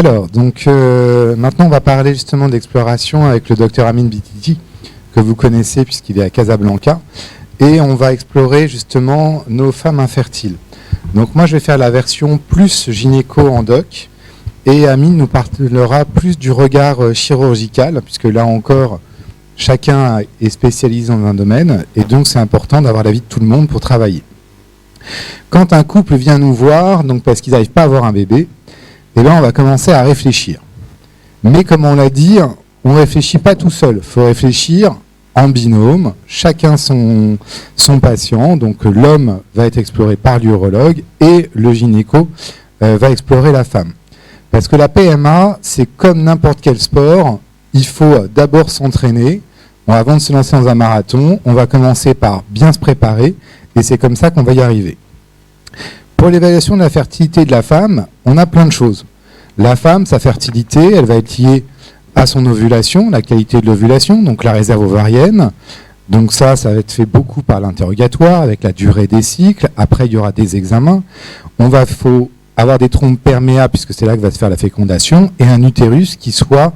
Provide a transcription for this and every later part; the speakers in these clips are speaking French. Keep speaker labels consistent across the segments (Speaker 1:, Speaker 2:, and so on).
Speaker 1: Alors, donc maintenant on va parler justement d'exploration avec le docteur Amin Bititi, que vous connaissez puisqu'il est à Casablanca, et on va explorer justement nos femmes infertiles. Donc moi je vais faire la version plus gynéco-endoc, et Amin nous parlera plus du regard chirurgical, puisque là encore, chacun est spécialisé dans un domaine, et donc c'est important d'avoir l'avis de tout le monde pour travailler. Quand un couple vient nous voir, donc parce qu'ils n'arrivent pas à avoir un bébé, eh bien on va commencer à réfléchir. Mais comme on l'a dit, on ne réfléchit pas tout seul, il faut réfléchir en binôme, chacun son patient, donc l'homme va être exploré par l'urologue et le gynéco va explorer la femme. Parce que la PMA, c'est comme n'importe quel sport, il faut d'abord s'entraîner. Avant de se lancer dans un marathon, on va commencer par bien se préparer et c'est comme ça qu'on va y arriver. Pour l'évaluation de la fertilité de la femme, on a plein de choses. La femme, sa fertilité, elle va être liée à son ovulation, la qualité de l'ovulation, donc la réserve ovarienne. Donc ça va être fait beaucoup par l'interrogatoire, avec la durée des cycles. Après, il y aura des examens. Faut avoir des trompes perméables, puisque c'est là que va se faire la fécondation, et un utérus qui soit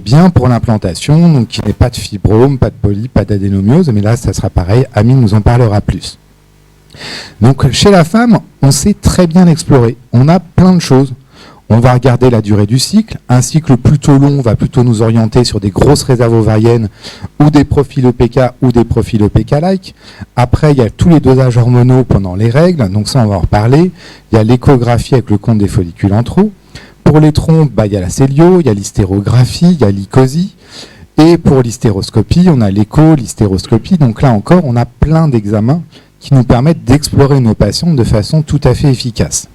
Speaker 1: bien pour l'implantation, donc qui n'ait pas de fibrome, pas de polype, pas d'adénomiose, mais là, ça sera pareil. Amine nous en parlera plus. Donc, chez la femme, on sait très bien explorer. On a plein de choses. On va regarder la durée du cycle. Un cycle plutôt long va plutôt nous orienter sur des grosses réserves ovariennes ou des profils EPK ou des profils EPK-like. Après, il y a tous les dosages hormonaux pendant les règles. Donc ça, on va en reparler. Il y a l'échographie avec le compte des follicules en trop. Pour les trompes, il y a la cellio, il y a l'hystérographie, il y a l'icosie. Et pour l'hystéroscopie, on a l'écho, l'hystéroscopie. Donc là encore, on a plein d'examens qui nous permettent d'explorer nos patients de façon tout à fait efficace.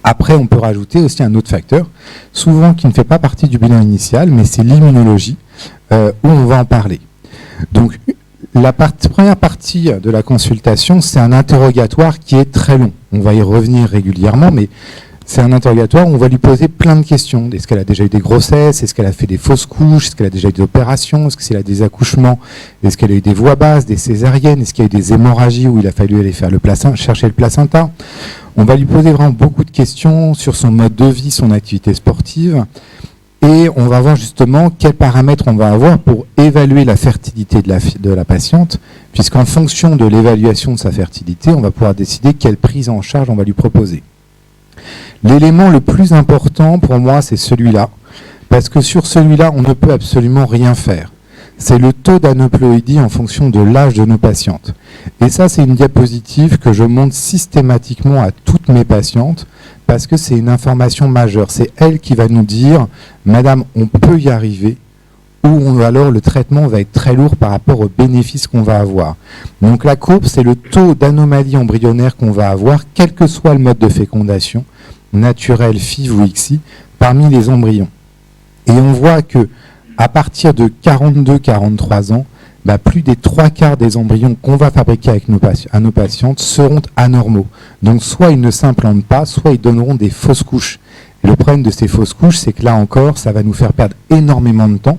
Speaker 1: Après, on peut rajouter aussi un autre facteur, souvent qui ne fait pas partie du bilan initial, mais c'est l'immunologie, où on va en parler. Donc, la première partie de la consultation, c'est un interrogatoire qui est très long. On va y revenir régulièrement, mais c'est un interrogatoire où on va lui poser plein de questions. Est-ce qu'elle a déjà eu des grossesses? Est-ce qu'elle a fait des fausses couches? Est-ce qu'elle a déjà eu des opérations? Est-ce qu'elle a des accouchements? Est-ce qu'elle a eu des voies basses, des césariennes? Est-ce qu'il y a eu des hémorragies où il a fallu aller faire chercher le placenta? On va lui poser vraiment beaucoup de questions sur son mode de vie, son activité sportive. Et on va voir justement quels paramètres on va avoir pour évaluer la fertilité de la patiente, puisqu'en fonction de l'évaluation de sa fertilité, on va pouvoir décider quelle prise en charge on va lui proposer. L'élément le plus important pour moi, c'est celui-là, parce que sur celui-là, on ne peut absolument rien faire. C'est le taux d'aneuploïdie en fonction de l'âge de nos patientes. Et ça, c'est une diapositive que je montre systématiquement à toutes mes patientes, parce que c'est une information majeure. C'est elle qui va nous dire, madame, on peut y arriver, ou alors le traitement va être très lourd par rapport aux bénéfices qu'on va avoir. Donc la courbe, c'est le taux d'anomalie embryonnaire qu'on va avoir, quel que soit le mode de fécondation, naturel, FIV ou ICSI, parmi les embryons. Et on voit que à partir de 42-43 ans, plus des 3/4 des embryons qu'on va fabriquer avec à nos patientes seront anormaux. Donc soit ils ne s'implantent pas, soit ils donneront des fausses couches. Et le problème de ces fausses couches, c'est que là encore, ça va nous faire perdre énormément de temps,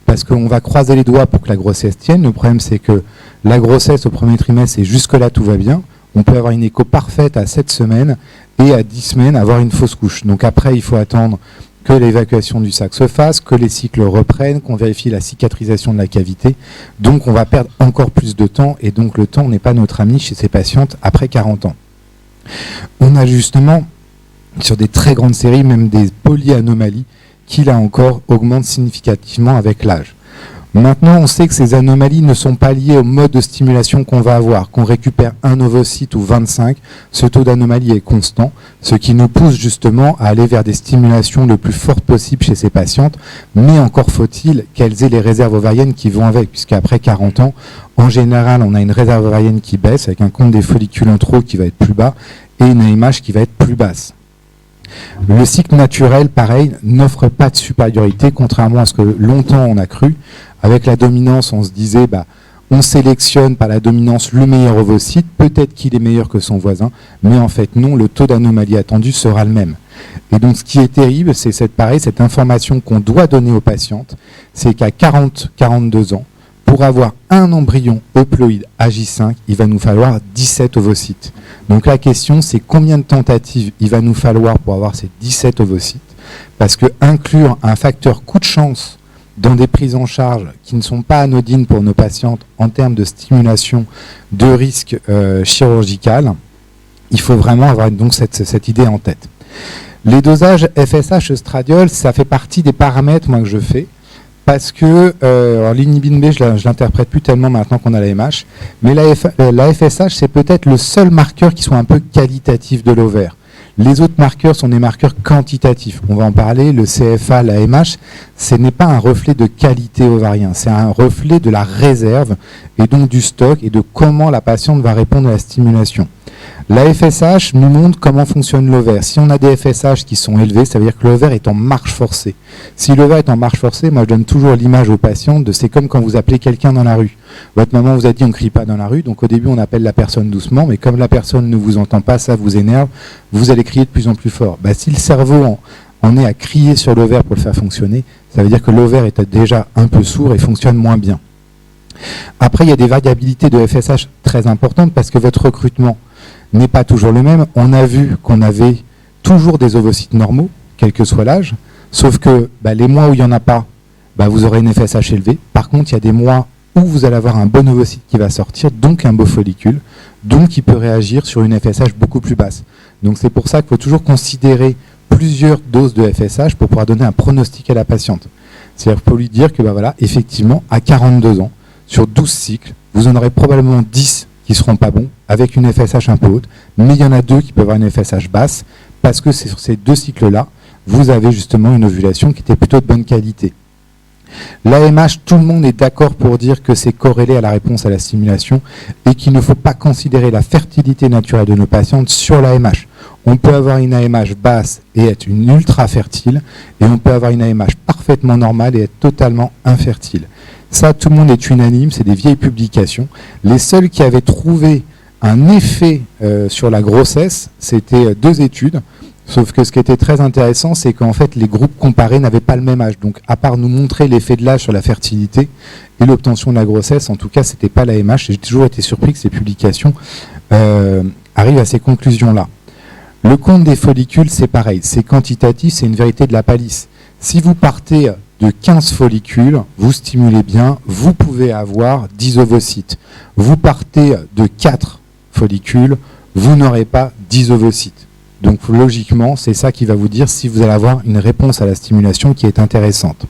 Speaker 1: parce qu'on va croiser les doigts pour que la grossesse tienne. Le problème, c'est que la grossesse au premier trimestre, et jusque-là, tout va bien. On peut avoir une écho parfaite à 7 semaines, et à 10 semaines, avoir une fausse couche. Donc après, il faut attendre que l'évacuation du sac se fasse, que les cycles reprennent, qu'on vérifie la cicatrisation de la cavité. Donc on va perdre encore plus de temps, et donc le temps n'est pas notre ami chez ces patientes après 40 ans. On a justement, sur des très grandes séries, même des polyanomalies, qui là encore augmentent significativement avec l'âge. Maintenant, on sait que ces anomalies ne sont pas liées au mode de stimulation qu'on va avoir. Qu'on récupère un ovocyte ou 25, ce taux d'anomalie est constant, ce qui nous pousse justement à aller vers des stimulations le plus fortes possible chez ces patientes, mais encore faut-il qu'elles aient les réserves ovariennes qui vont avec, puisqu'après 40 ans, en général, on a une réserve ovarienne qui baisse, avec un compte des follicules en trop qui va être plus bas, et une AMH qui va être plus basse. Le cycle naturel, pareil, n'offre pas de supériorité, contrairement à ce que longtemps on a cru. Avec la dominance, on se disait, on sélectionne par la dominance le meilleur ovocyte, peut-être qu'il est meilleur que son voisin, mais en fait non, le taux d'anomalie attendu sera le même. Et donc ce qui est terrible, c'est cette information qu'on doit donner aux patientes, c'est qu'à 40-42 ans, pour avoir un embryon euploïde AJ5, il va nous falloir 17 ovocytes. Donc la question, c'est combien de tentatives il va nous falloir pour avoir ces 17 ovocytes. parce que inclure un facteur coup de chance dans des prises en charge qui ne sont pas anodines pour nos patientes en termes de stimulation de risque chirurgical, il faut vraiment avoir donc cette idée en tête. Les dosages FSH estradiol, ça fait partie des paramètres moi, que je fais, parce que l'inhibine B, je l'interprète plus tellement maintenant qu'on a la MH, mais la FSH, c'est peut-être le seul marqueur qui soit un peu qualitatif de l'ovaire. Les autres marqueurs sont des marqueurs quantitatifs. On va en parler, le CFA, la MH, ce n'est pas un reflet de qualité ovarien, c'est un reflet de la réserve et donc du stock et de comment la patiente va répondre à la stimulation. La FSH nous montre comment fonctionne l'ovaire. Si on a des FSH qui sont élevés, ça veut dire que l'ovaire est en marche forcée. Si l'ovaire est en marche forcée, moi je donne toujours l'image aux patients de c'est comme quand vous appelez quelqu'un dans la rue. Votre maman vous a dit on ne crie pas dans la rue, donc au début on appelle la personne doucement, mais comme la personne ne vous entend pas, ça vous énerve, vous allez crier de plus en plus fort. Si le cerveau en est à crier sur l'ovaire pour le faire fonctionner, ça veut dire que l'ovaire est déjà un peu sourd et fonctionne moins bien. Après, il y a des variabilités de FSH très importantes parce que votre recrutement n'est pas toujours le même. On a vu qu'on avait toujours des ovocytes normaux, quel que soit l'âge, sauf que les mois où il n'y en a pas, vous aurez une FSH élevée. Par contre, il y a des mois où vous allez avoir un bon ovocyte qui va sortir, donc un beau follicule, donc qui peut réagir sur une FSH beaucoup plus basse. Donc c'est pour ça qu'il faut toujours considérer plusieurs doses de FSH pour pouvoir donner un pronostic à la patiente. C'est-à-dire pour lui dire que effectivement, à 42 ans, sur 12 cycles, vous en aurez probablement 10 qui ne seront pas bons, avec une FSH un peu haute, mais il y en a 2 qui peuvent avoir une FSH basse, parce que c'est sur ces 2 cycles-là, vous avez justement une ovulation qui était plutôt de bonne qualité. L'AMH, tout le monde est d'accord pour dire que c'est corrélé à la réponse à la stimulation et qu'il ne faut pas considérer la fertilité naturelle de nos patientes sur l'AMH. On peut avoir une AMH basse et être une ultra fertile, et on peut avoir une AMH parfaitement normale et être totalement infertile. Ça, tout le monde est unanime, c'est des vieilles publications. Les seuls qui avaient trouvé un effet sur la grossesse, c'était 2 études. Sauf que ce qui était très intéressant, c'est qu'en fait, les groupes comparés n'avaient pas le même âge. Donc, à part nous montrer l'effet de l'âge sur la fertilité et l'obtention de la grossesse, en tout cas, ce n'était pas l'AMH. J'ai toujours été surpris que ces publications arrivent à ces conclusions-là. Le compte des follicules, c'est pareil. C'est quantitatif, c'est une vérité de la palisse. Si vous partez de 15 follicules, vous stimulez bien, vous pouvez avoir 10 ovocytes. Vous partez de 4 follicules, vous n'aurez pas 10 ovocytes. Donc logiquement, c'est ça qui va vous dire si vous allez avoir une réponse à la stimulation qui est intéressante.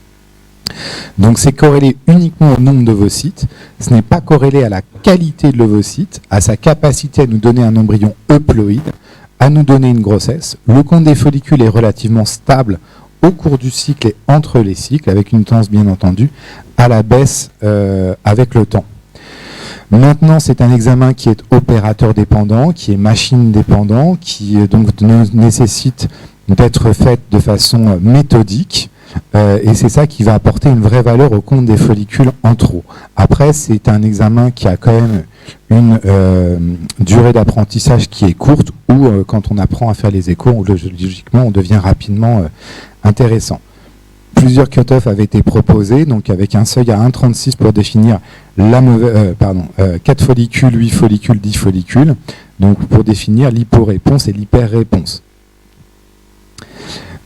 Speaker 1: Donc c'est corrélé uniquement au nombre d'ovocytes, ce n'est pas corrélé à la qualité de l'ovocyte, à sa capacité à nous donner un embryon euploïde, à nous donner une grossesse. Le compte des follicules est relativement stable au cours du cycle et entre les cycles, avec une tendance bien entendu à la baisse avec le temps. Maintenant, c'est un examen qui est opérateur dépendant, qui est machine dépendant, qui donc nécessite d'être fait de façon méthodique, et c'est ça qui va apporter une vraie valeur au compte des follicules en trop. Après, c'est un examen qui a quand même une durée d'apprentissage qui est courte, où quand on apprend à faire les échos, logiquement, on devient rapidement intéressant. Plusieurs cut-offs avaient été proposés, donc avec un seuil à 1,36 pour définir 4 follicules, 8 follicules, 10 follicules, donc pour définir l'hyporéponse et l'hyperréponse.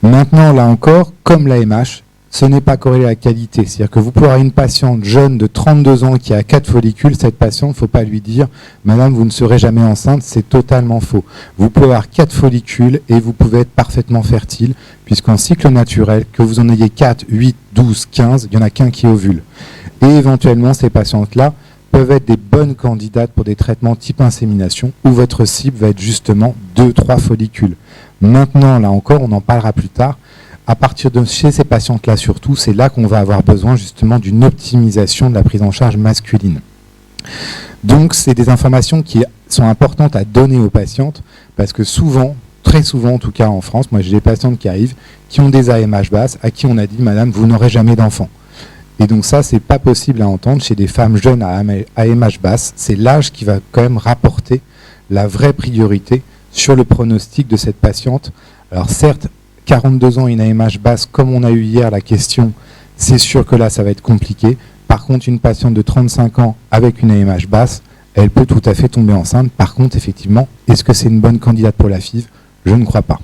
Speaker 1: Maintenant, là encore, comme l'AMH, ce n'est pas corrélé à la qualité. C'est-à-dire que vous pouvez avoir une patiente jeune de 32 ans qui a 4 follicules, cette patiente, il ne faut pas lui dire « Madame, vous ne serez jamais enceinte », c'est totalement faux. Vous pouvez avoir 4 follicules et vous pouvez être parfaitement fertile, puisqu'en cycle naturel, que vous en ayez 4, 8, 12, 15, il n'y en a qu'un qui ovule. Et éventuellement, ces patientes-là peuvent être des bonnes candidates pour des traitements type insémination, où votre cible va être justement 2-3 follicules. Maintenant, là encore, on en parlera plus tard, à partir de chez ces patientes-là surtout, c'est là qu'on va avoir besoin justement d'une optimisation de la prise en charge masculine. Donc c'est des informations qui sont importantes à donner aux patientes parce que souvent, très souvent en tout cas en France, moi j'ai des patientes qui arrivent, qui ont des AMH basses, à qui on a dit « Madame, vous n'aurez jamais d'enfant ». Et donc ça, c'est pas possible à entendre chez des femmes jeunes à AMH basse. C'est l'âge qui va quand même rapporter la vraie priorité sur le pronostic de cette patiente. Alors certes, 42 ans, une AMH basse, comme on a eu hier la question, c'est sûr que là, ça va être compliqué. Par contre, une patiente de 35 ans avec une AMH basse, elle peut tout à fait tomber enceinte. Par contre, effectivement, est-ce que c'est une bonne candidate pour la FIV? Je ne crois pas.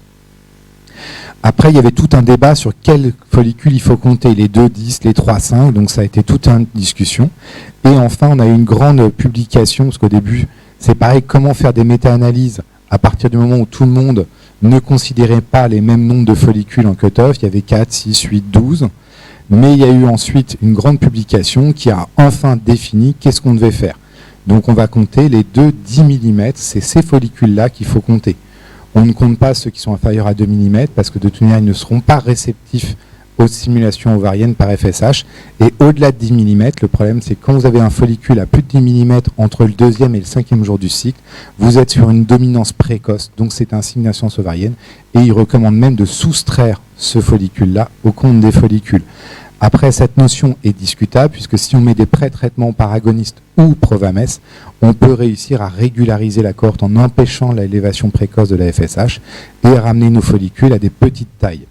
Speaker 1: Après, il y avait tout un débat sur quels follicules il faut compter, les 2, 10, les 3, 5, donc ça a été toute une discussion. Et enfin, on a eu une grande publication, parce qu'au début, c'est pareil, comment faire des méta-analyses à partir du moment où tout le monde ne considérait pas les mêmes nombres de follicules en cutoff, il y avait 4, 6, 8, 12, mais il y a eu ensuite une grande publication qui a enfin défini qu'est-ce qu'on devait faire. Donc on va compter les 2 10 mm, c'est ces follicules-là qu'il faut compter. On ne compte pas ceux qui sont inférieurs à 2 mm parce que de toute manière, ils ne seront pas réceptifs aux stimulations ovariennes par FSH. Et au-delà de 10 mm, le problème, c'est que quand vous avez un follicule à plus de 10 mm entre le 2e et le 5e jour du cycle, vous êtes sur une dominance précoce, donc c'est un signe d'insuffisance ovarienne. Et il recommande même de soustraire ce follicule-là au compte des follicules. Après, cette notion est discutable, puisque si on met des pré-traitements par agonistes ou Provamès, on peut réussir à régulariser la cohorte en empêchant l'élévation précoce de la FSH et à ramener nos follicules à des petites tailles.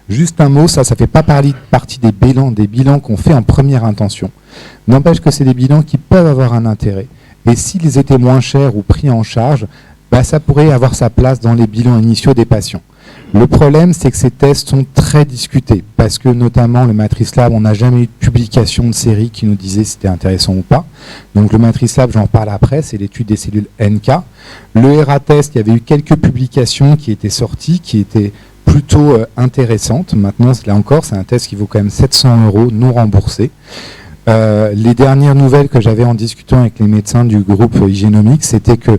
Speaker 1: Juste un mot, ça fait pas partie des bilans qu'on fait en première intention. N'empêche que c'est des bilans qui peuvent avoir un intérêt. Et s'ils étaient moins chers ou pris en charge, ça pourrait avoir sa place dans les bilans initiaux des patients. Le problème, c'est que ces tests sont très discutés, parce que notamment le MatriceLab, on n'a jamais eu de publication de série qui nous disait si c'était intéressant ou pas. Donc le MatriceLab, j'en parle après, c'est l'étude des cellules NK. Le ERA-test, il y avait eu quelques publications qui étaient sorties, qui étaient plutôt intéressantes. Maintenant, là encore, c'est un test qui vaut quand même 700 € non remboursé. Les dernières nouvelles que j'avais en discutant avec les médecins du groupe Hygienomics, c'était que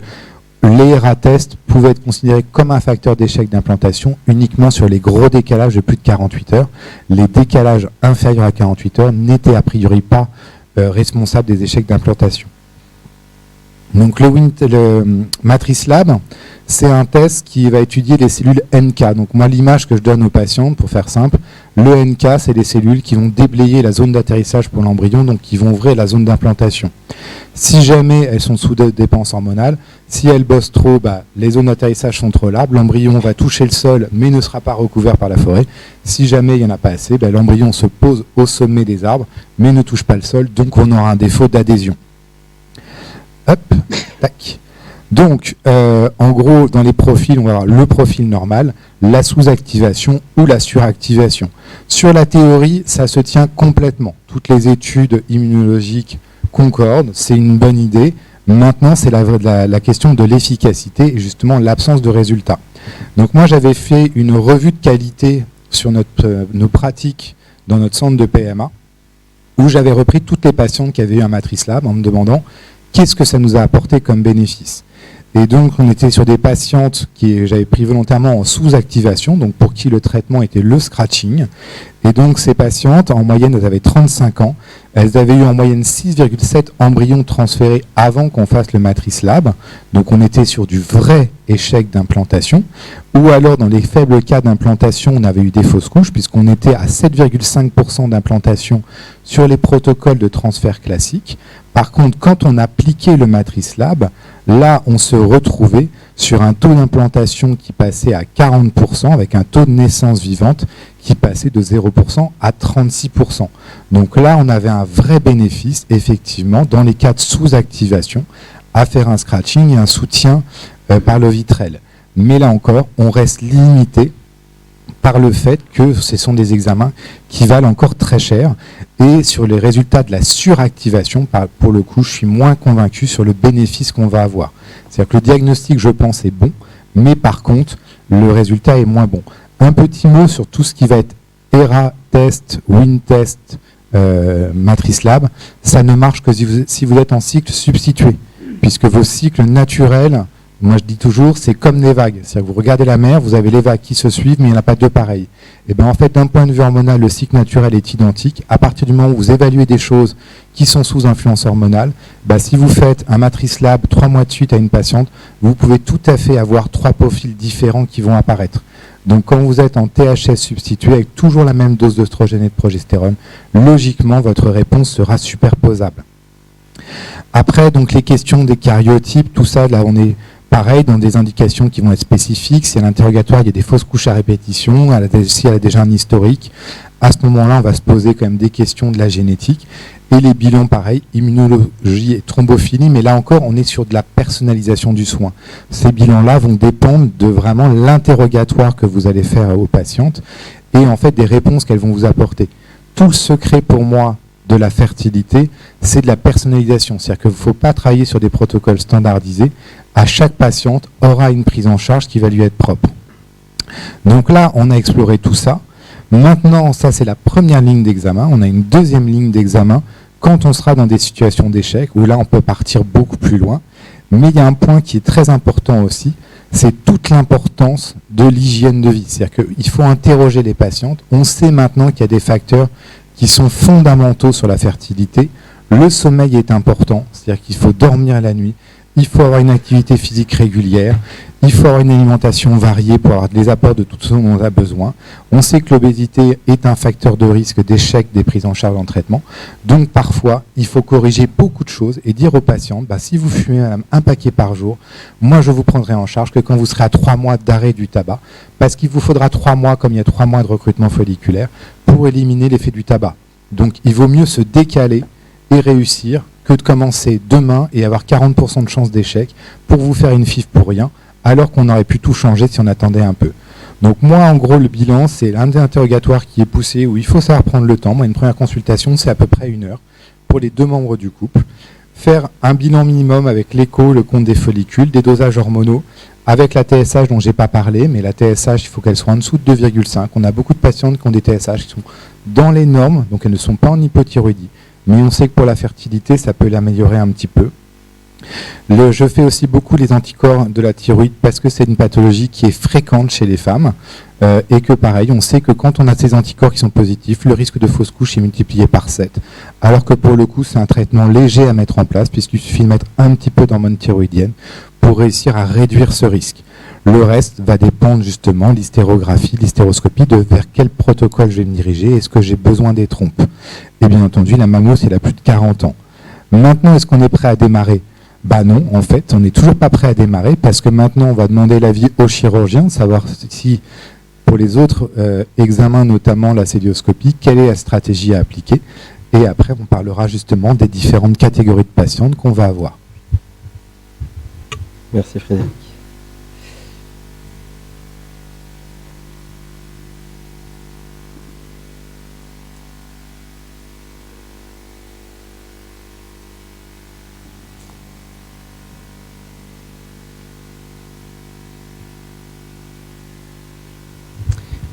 Speaker 1: les ERA-tests pouvaient être considérés comme un facteur d'échec d'implantation uniquement sur les gros décalages de plus de 48 heures. Les décalages inférieurs à 48 heures n'étaient a priori pas responsables des échecs d'implantation. Donc le MatriceLab, c'est un test qui va étudier les cellules NK. Donc moi, l'image que je donne aux patientes, pour faire simple, le NK, c'est les cellules qui vont déblayer la zone d'atterrissage pour l'embryon, donc qui vont ouvrir la zone d'implantation. Si jamais elles sont sous dépense hormonale, si elles bossent trop, les zones d'atterrissage sont trop larges, l'embryon va toucher le sol, mais ne sera pas recouvert par la forêt. Si jamais il n'y en a pas assez, l'embryon se pose au sommet des arbres, mais ne touche pas le sol, donc on aura un défaut d'adhésion. Hop, tac. Donc, en gros, dans les profils, on va avoir le profil normal, la sous-activation ou la suractivation. Sur la théorie, ça se tient complètement. Toutes les études immunologiques concordent, c'est une bonne idée. Maintenant, c'est la question de l'efficacité et justement l'absence de résultats. Donc moi, j'avais fait une revue de qualité sur nos pratiques dans notre centre de PMA, où j'avais repris toutes les patientes qui avaient eu un MatriceLab en me demandant qu'est-ce que ça nous a apporté comme bénéfice. Et donc, on était sur des patientes qui j'avais pris volontairement en sous-activation, donc pour qui le traitement était le scratching. Et donc, ces patientes, en moyenne, elles avaient 35 ans. Elles avaient eu en moyenne 6,7 embryons transférés avant qu'on fasse le MatriceLab. Donc, on était sur du vrai échec d'implantation. Ou alors, dans les faibles cas d'implantation, on avait eu des fausses couches, puisqu'on était à 7,5% d'implantation sur les protocoles de transfert classiques. Par contre, quand on appliquait le MatriceLab, là, on se retrouvait sur un taux d'implantation qui passait à 40%, avec un taux de naissance vivante qui passait de 0% à 36%. Donc là, on avait un vrai bénéfice, effectivement, dans les cas de sous-activation, à faire un scratching et un soutien par le vitrel. Mais là encore, on reste limité par le fait que ce sont des examens qui valent encore très cher. Et sur les résultats de la suractivation, pour le coup, je suis moins convaincu sur le bénéfice qu'on va avoir. C'est-à-dire que le diagnostic, je pense, est bon, mais par contre, le résultat est moins bon. Un petit mot sur tout ce qui va être ERA-test, WIN-test, MatriceLab, ça ne marche que si vous êtes en cycle substitué, puisque vos cycles naturels, moi je dis toujours, c'est comme des vagues. C'est-à-dire que vous regardez la mer, vous avez les vagues qui se suivent, mais il n'y en a pas deux pareils. Et bien en fait, d'un point de vue hormonal, le cycle naturel est identique. À partir du moment où vous évaluez des choses qui sont sous influence hormonale, si vous faites un MatriceLab 3 mois de suite à une patiente, vous pouvez tout à fait avoir 3 profils différents qui vont apparaître. Donc quand vous êtes en THS substitué avec toujours la même dose d'œstrogène et de progestérone, logiquement votre réponse sera superposable. Après, donc les questions des karyotypes, tout ça, là on est pareil dans des indications qui vont être spécifiques. Si à l'interrogatoire il y a des fausses couches à répétition, si elle a déjà un historique, à ce moment-là on va se poser quand même des questions de la génétique. Et les bilans, pareil, immunologie et thrombophilie, mais là encore, on est sur de la personnalisation du soin. Ces bilans-là vont dépendre de vraiment l'interrogatoire que vous allez faire aux patientes et en fait des réponses qu'elles vont vous apporter. Tout le secret pour moi de la fertilité, c'est de la personnalisation. C'est-à-dire qu'il ne faut pas travailler sur des protocoles standardisés. À chaque patiente aura une prise en charge qui va lui être propre. Donc là, on a exploré tout ça. Maintenant, ça c'est la première ligne d'examen. On a une deuxième ligne d'examen quand on sera dans des situations d'échec, où là on peut partir beaucoup plus loin. Mais il y a un point qui est très important aussi, c'est toute l'importance de l'hygiène de vie. C'est-à-dire qu'il faut interroger les patientes. On sait maintenant qu'il y a des facteurs qui sont fondamentaux sur la fertilité. Le sommeil est important, c'est-à-dire qu'il faut dormir la nuit, il faut avoir une activité physique régulière, il faut avoir une alimentation variée pour avoir les apports de tout ce dont on a besoin. On sait que l'obésité est un facteur de risque d'échec des prises en charge en traitement. Donc parfois, il faut corriger beaucoup de choses et dire aux patientes, si vous fumez un paquet par jour, moi je vous prendrai en charge que quand vous serez à 3 mois d'arrêt du tabac, parce qu'il vous faudra 3 mois, comme il y a 3 mois de recrutement folliculaire, pour éliminer l'effet du tabac. Donc il vaut mieux se décaler et réussir que de commencer demain et avoir 40% de chance d'échec pour vous faire une FIV pour rien, alors qu'on aurait pu tout changer si on attendait un peu. Donc moi, en gros, le bilan, c'est l'un des interrogatoires qui est poussé, où il faut savoir prendre le temps. Moi, une première consultation, c'est à peu près 1 heure pour les 2 membres du couple. Faire un bilan minimum avec l'écho, le compte des follicules, des dosages hormonaux, avec la TSH dont je n'ai pas parlé, mais la TSH, il faut qu'elle soit en dessous de 2,5. On a beaucoup de patientes qui ont des TSH qui sont dans les normes, donc elles ne sont pas en hypothyroïdie. Mais on sait que pour la fertilité, ça peut l'améliorer un petit peu. Je fais aussi beaucoup les anticorps de la thyroïde parce que c'est une pathologie qui est fréquente chez les femmes et que pareil, on sait que quand on a ces anticorps qui sont positifs, le risque de fausse couche est multiplié par 7. Alors que pour le coup, c'est un traitement léger à mettre en place puisqu'il suffit de mettre un petit peu d'hormone thyroïdienne pour réussir à réduire ce risque. Le reste va dépendre justement, l'hystérographie, l'hystéroscopie, de vers quel protocole je vais me diriger, est-ce que j'ai besoin des trompes. Et bien entendu, la mammo, c'est la plus de 40 ans. Maintenant, est-ce qu'on est prêt à démarrer ? Non, en fait, on n'est toujours pas prêt à démarrer parce que maintenant, on va demander l'avis au chirurgien, savoir si, pour les autres examens, notamment la célioscopie, quelle est la stratégie à appliquer. Et après, on parlera justement des différentes catégories de patientes qu'on va avoir.
Speaker 2: Merci Frédéric.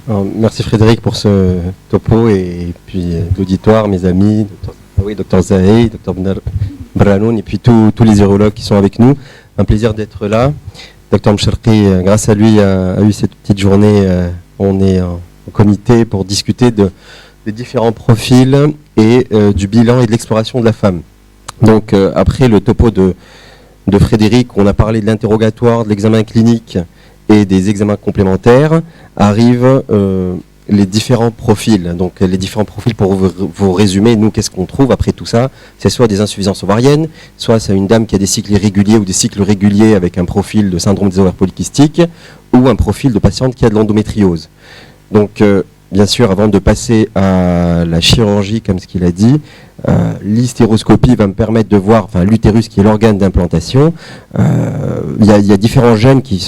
Speaker 2: Alors, merci Frédéric pour ce topo et puis l'auditoire, mes amis, Dr Zahey, Dr Branoun et puis tous les urologues qui sont avec nous. Un plaisir d'être là. Dr Mcharqi, grâce à lui, a eu cette petite journée. On est en comité pour discuter des différents profils et du bilan et de l'exploration de la femme. Donc après le topo de Frédéric, on a parlé de l'interrogatoire, de l'examen clinique et des examens complémentaires, arrivent les différents profils. Donc les différents profils, pour vous résumer, nous, qu'est-ce qu'on trouve après tout ça? C'est soit des insuffisances ovariennes, soit c'est une dame qui a des cycles irréguliers ou des cycles réguliers avec un profil de syndrome des ovaires polykystiques, ou un profil de patiente qui a de l'endométriose. Donc bien sûr, avant de passer à la chirurgie, comme ce qu'il a dit, l'hystéroscopie va me permettre de voir, enfin l'utérus qui est l'organe d'implantation, il y a différents gènes qui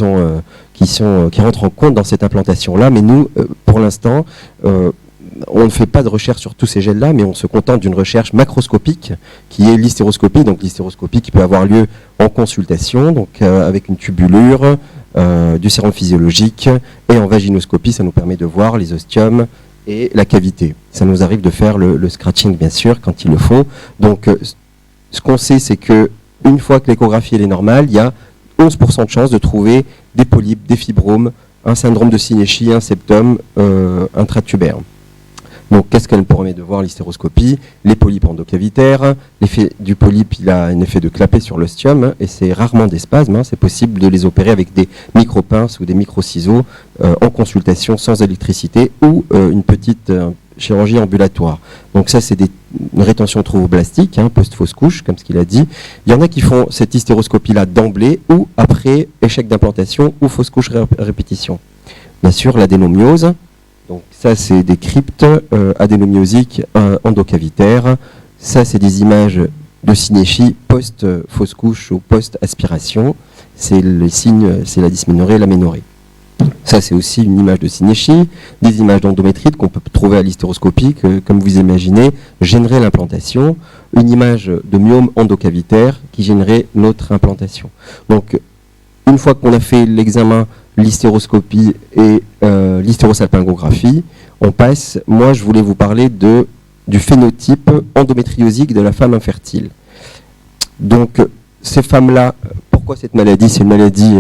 Speaker 2: rentrent en compte dans cette implantation-là, mais nous, pour l'instant, on ne fait pas de recherche sur tous ces gènes-là, mais on se contente d'une recherche macroscopique, qui est l'hystéroscopie, donc l'hystéroscopie qui peut avoir lieu en consultation, donc avec une tubulure, du sérum physiologique, et en vaginoscopie, ça nous permet de voir les ostiums et la cavité. Ça nous arrive de faire le scratching, bien sûr, quand il le faut. Donc, ce qu'on sait, c'est que une fois que l'échographie elle est normale, il y a 11% de chances de trouver des polypes, des fibromes, un syndrome de Synéchie, un septum intratubaire. Donc, qu'est-ce qu'elle permet de voir l'hystéroscopie? Les polypes endocavitaires. L'effet du polype, il a un effet de clapet sur l'ostium, et c'est rarement des spasmes. C'est possible de les opérer avec des micro-pinces ou des micro-ciseaux en consultation sans électricité ou une petite chirurgie ambulatoire. Donc ça, c'est une rétention trophoblastique, post-fausse couche, comme ce qu'il a dit. Il y en a qui font cette hystéroscopie-là d'emblée ou après échec d'implantation ou fausse couche répétition. Bien sûr, l'adénomyose. Donc ça, c'est des cryptes adénomiosiques endocavitaires Ça, c'est des images de synéchie post-fausse couche ou post-aspiration. C'est les signes, c'est la dysménorrhée et l'aménorrhée. Ça, c'est aussi une image de synéchie, des images d'endométrite qu'on peut trouver à l'hystéroscopie, que, comme vous imaginez, gênerait l'implantation, une image de myome endocavitaire qui gênerait notre implantation. Donc, une fois qu'on a fait l'examen, l'hystéroscopie et l'hystérosalpingographie, on passe, moi je voulais vous parler du phénotype endométriosique de la femme infertile. Donc, ces femmes-là, pourquoi cette maladie? C'est une maladie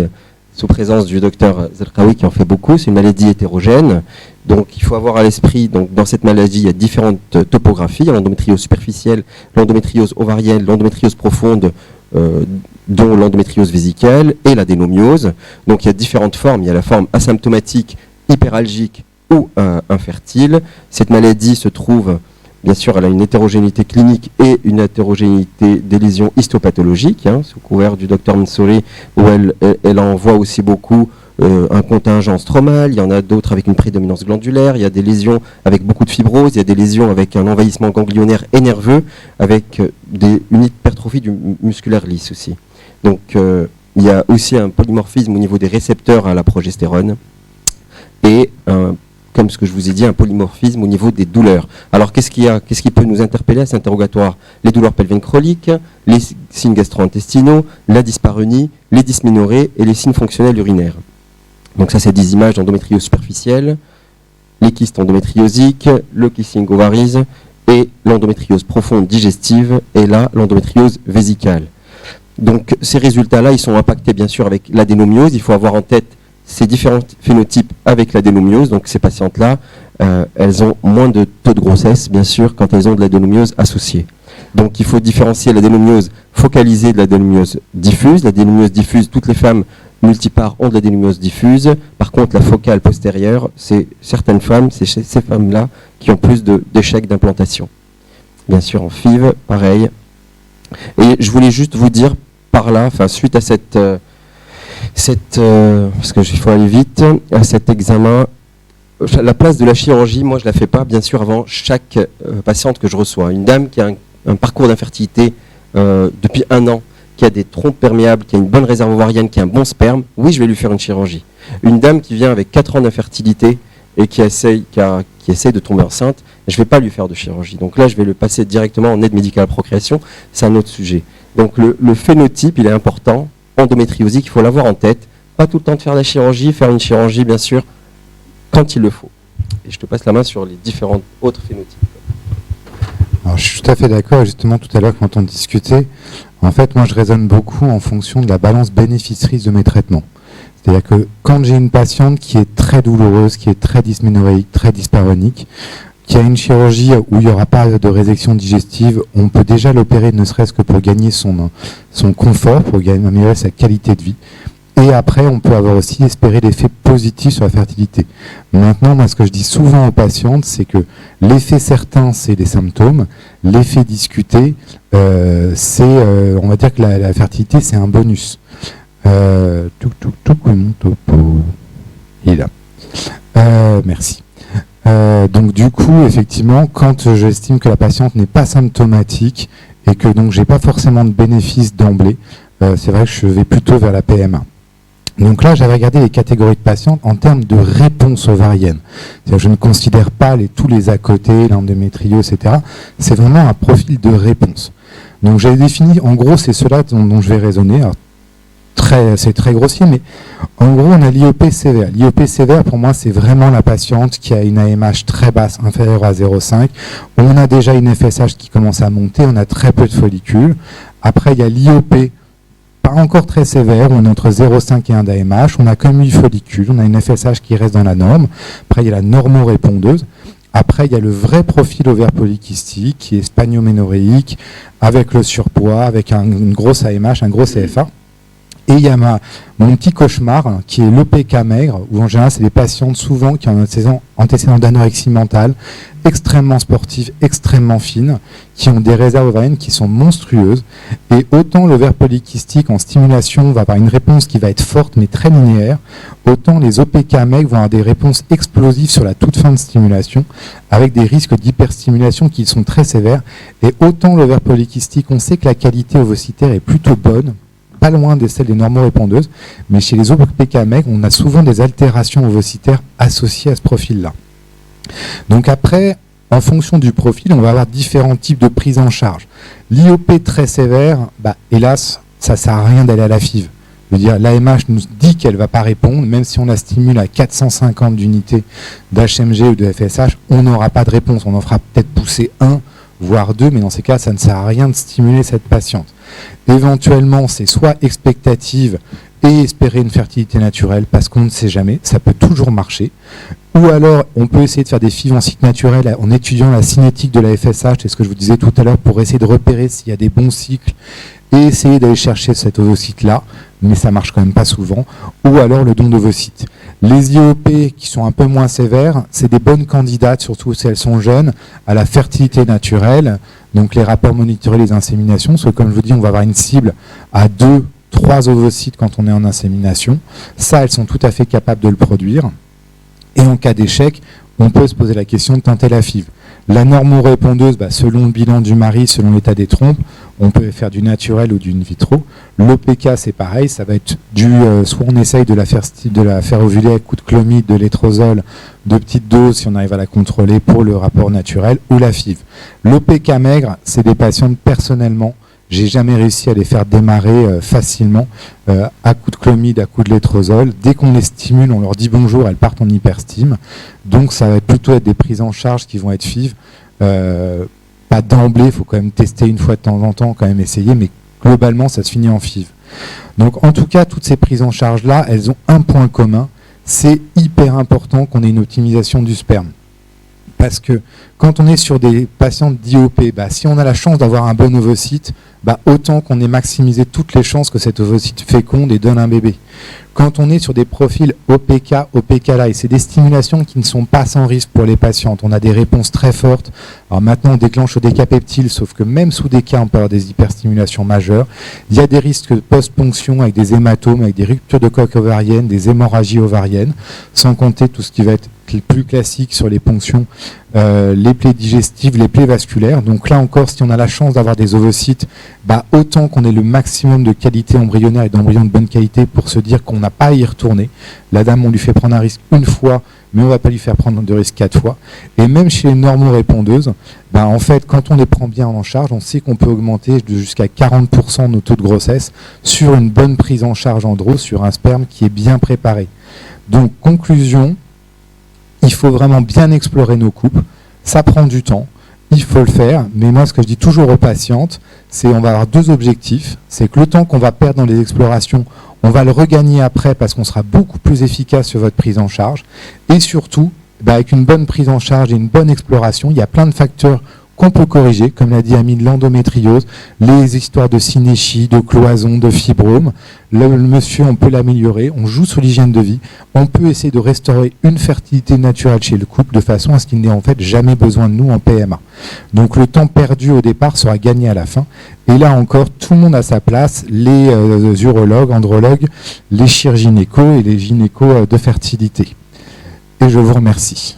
Speaker 2: sous présence du docteur Zerkaoui qui en fait beaucoup, c'est une maladie hétérogène. Donc il faut avoir à l'esprit, dans cette maladie, il y a différentes topographies, il y a l'endométriose superficielle, l'endométriose ovarienne, l'endométriose profonde, dont l'endométriose vésicale et l'adénomiose. Donc il y a différentes formes, il y a la forme asymptomatique, hyperalgique ou infertile. Cette maladie se trouve, bien sûr, elle a une hétérogénéité clinique et une hétérogénéité des lésions histopathologiques, sous couvert du docteur Mansouri, où elle en voit aussi beaucoup un contingent stromal, il y en a d'autres avec une prédominance glandulaire, il y a des lésions avec beaucoup de fibrose, il y a des lésions avec un envahissement ganglionnaire et nerveux, avec une hypertrophie du musculaire lisse aussi. Donc il y a aussi un polymorphisme au niveau des récepteurs à la progestérone, et comme ce que je vous ai dit, un polymorphisme au niveau des douleurs. Alors qu'est-ce qui peut nous interpeller à cet interrogatoire? Les douleurs pelviennes chroniques, les signes gastro-intestinaux, la dyspareunie, les dysménorrhées et les signes fonctionnels urinaires. Donc ça, c'est des images d'endométriose superficielle, les kystes endométriosiques, le kysting ovaries et l'endométriose profonde digestive et là, l'endométriose vésicale. Donc ces résultats-là, ils sont impactés bien sûr avec l'adénomiose. Il faut avoir en tête ces différents phénotypes avec l'adénomiose. Donc ces patientes-là, elles ont moins de taux de grossesse, bien sûr, quand elles ont de l'adénomiose associée. Donc il faut différencier l'adénomiose focalisée de l'adénomiose diffuse. L'adénomiose diffuse, toutes les femmes multipares ont de l'adénomiose diffuse. Par contre, la focale postérieure, c'est certaines femmes, c'est chez ces femmes-là qui ont plus d'échecs d'implantation. Bien sûr, en FIV, pareil. Et je voulais juste vous dire par là, suite à parce qu'il faut aller vite, à cet examen, la place de la chirurgie, moi je ne la fais pas, bien sûr, avant chaque patiente que je reçois. Une dame qui a un parcours d'infertilité depuis 1 an, qui a des trompes perméables, qui a une bonne réserve ovarienne, qui a un bon sperme, oui, je vais lui faire une chirurgie. Une dame qui vient avec 4 ans d'infertilité et qui essaye de tomber enceinte, je ne vais pas lui faire de chirurgie. Donc là, je vais le passer directement en aide médicale à la procréation, c'est un autre sujet. Donc le phénotype, il est important, endométriosique, il faut l'avoir en tête, pas tout le temps de faire la chirurgie, faire une chirurgie, bien sûr, quand il le faut. Et je te passe la main sur les différents autres phénotypes.
Speaker 1: Alors, je suis tout à fait d'accord. Justement, tout à l'heure, quand on discutait, en fait, moi, je raisonne beaucoup en fonction de la balance bénéfice-risque de mes traitements. C'est-à-dire que quand j'ai une patiente qui est très douloureuse, qui est très dysménorrhéique, très dysparonique, qui a une chirurgie où il n'y aura pas de résection digestive, on peut déjà l'opérer ne serait-ce que pour gagner son confort, pour améliorer sa qualité de vie. Et après, on peut avoir aussi espéré l'effet positif sur la fertilité. Maintenant, moi, ce que je dis souvent aux patientes, c'est que l'effet certain, c'est les symptômes. L'effet discuté, on va dire que la fertilité, c'est un bonus. Mon topo. Il est là. Merci. Donc du coup, effectivement, quand j'estime que la patiente n'est pas symptomatique et que donc j'ai pas forcément de bénéfice d'emblée, c'est vrai que je vais plutôt vers la PMA. Donc là, j'avais regardé les catégories de patientes en termes de réponse ovarienne. C'est-à-dire, je ne considère pas tous les à côté, l'endométriose, etc. C'est vraiment un profil de réponse. Donc j'ai défini, en gros, c'est cela dont je vais raisonner. Alors, c'est très grossier, mais en gros, on a l'IOP sévère. L'IOP sévère, pour moi, c'est vraiment la patiente qui a une AMH très basse, inférieure à 0,5. On a déjà une FSH qui commence à monter, on a très peu de follicules. Après, il y a l'IOP, pas encore très sévère, on est entre 0,5 et 1 d'AMH. On a comme 8 follicules, on a une FSH qui reste dans la norme. Après, il y a la normorépondeuse. Après, il y a le vrai profil ovaire polykystique, qui est spagnoménorrhéique, avec le surpoids, avec une grosse AMH, un gros CFA. Et il y a mon petit cauchemar, qui est l'OPK maigre, où en général, c'est des patientes souvent qui ont un antécédent d'anorexie mentale, extrêmement sportives, extrêmement fines, qui ont des réserves ovariennes qui sont monstrueuses. Et autant l'ovaire polykystique en stimulation va avoir une réponse qui va être forte, mais très linéaire, autant les OPK maigres vont avoir des réponses explosives sur la toute fin de stimulation, avec des risques d'hyperstimulation qui sont très sévères. Et autant l'ovaire polykystique, on sait que la qualité ovocytaire est plutôt bonne, pas loin de celle des normorépondeuses, mais chez les OPK maigres, on a souvent des altérations ovocytaires associées à ce profil-là. Donc après, en fonction du profil, on va avoir différents types de prise en charge. L'IOP très sévère, hélas, ça ne sert à rien d'aller à la FIV. Je veux dire, l'AMH nous dit qu'elle ne va pas répondre, même si on la stimule à 450 d'unités d'HMG ou de FSH, on n'aura pas de réponse. On en fera peut-être pousser 1, voire 2, mais dans ces cas, ça ne sert à rien de stimuler cette patiente. Éventuellement, c'est soit expectative et espérer une fertilité naturelle, parce qu'on ne sait jamais, ça peut toujours marcher. Ou alors, on peut essayer de faire des FIV en cycle naturel en étudiant la cinétique de la FSH, c'est ce que je vous disais tout à l'heure, pour essayer de repérer s'il y a des bons cycles et essayer d'aller chercher cet ovocyte-là, mais ça marche quand même pas souvent. Ou alors le don d'ovocytes. Les IOP qui sont un peu moins sévères, c'est des bonnes candidates, surtout si elles sont jeunes, à la fertilité naturelle. Donc les rapports monitorés, les inséminations, parce que comme je vous dis, on va avoir une cible à 2-3 ovocytes quand on est en insémination. Ça, elles sont tout à fait capables de le produire. Et en cas d'échec, on peut se poser la question de tenter la FIV. La normorépondeuse, selon le bilan du mari, selon l'état des trompes, on peut faire du naturel ou du in vitro. L'OPK, c'est pareil, ça va être soit on essaye de la faire ovuler avec coup de clomide, de létrozole, de petites doses si on arrive à la contrôler pour le rapport naturel, ou la FIV. L'OPK maigre, c'est des patients personnellement, j'ai jamais réussi à les faire démarrer facilement à coup de clomide, à coup de létrozole. Dès qu'on les stimule, on leur dit bonjour, elles partent en hyperstime. Donc ça va plutôt être des prises en charge qui vont être FIV. Pas d'emblée, il faut quand même tester une fois de temps en temps, quand même essayer, mais globalement ça se finit en FIV. Donc en tout cas, toutes ces prises en charge-là, elles ont un point commun, c'est hyper important qu'on ait une optimisation du sperme. Parce que quand on est sur des patients d'IOP, si on a la chance d'avoir un bon ovocyte, autant qu'on ait maximisé toutes les chances que cet ovocyte féconde et donne un bébé. Quand on est sur des profils OPK, OPK-là, et c'est des stimulations qui ne sont pas sans risque pour les patientes, on a des réponses très fortes. Alors maintenant, on déclenche au décapeptile, sauf que même sous des cas, on peut avoir des hyperstimulations majeures. Il y a des risques de post-ponction avec des hématomes, avec des ruptures de coque ovarienne, des hémorragies ovariennes, sans compter tout ce qui va être plus classique sur les ponctions, les plaies digestives, les plaies vasculaires. Donc là encore, si on a la chance d'avoir des ovocytes, autant qu'on ait le maximum de qualité embryonnaire et d'embryons de bonne qualité pour se dire qu'on n'a pas à y retourner. La dame, on lui fait prendre un risque une fois, mais on ne va pas lui faire prendre de risque 4 fois. Et même chez les normorépondeuses, en fait, quand on les prend bien en charge, on sait qu'on peut augmenter jusqu'à 40% nos taux de grossesse sur une bonne prise en charge andro, sur un sperme qui est bien préparé. Donc, conclusion, il faut vraiment bien explorer nos couples. Ça prend du temps, il faut le faire. Mais moi, ce que je dis toujours aux patientes, c'est on va avoir 2 objectifs. C'est que le temps qu'on va perdre dans les explorations, on va le regagner après parce qu'on sera beaucoup plus efficace sur votre prise en charge. Et surtout, avec une bonne prise en charge et une bonne exploration, il y a plein de facteurs qu'on peut corriger, comme l'a dit Amine, l'endométriose, les histoires de synéchie, de cloison, de fibrome. Le monsieur, on peut l'améliorer, on joue sur l'hygiène de vie, on peut essayer de restaurer une fertilité naturelle chez le couple de façon à ce qu'il n'ait en fait jamais besoin de nous en PMA. Donc le temps perdu au départ sera gagné à la fin. Et là encore, tout le monde a sa place, les urologues, andrologues, les chirurgiens gynécos et les gynécos de fertilité. Et je vous remercie.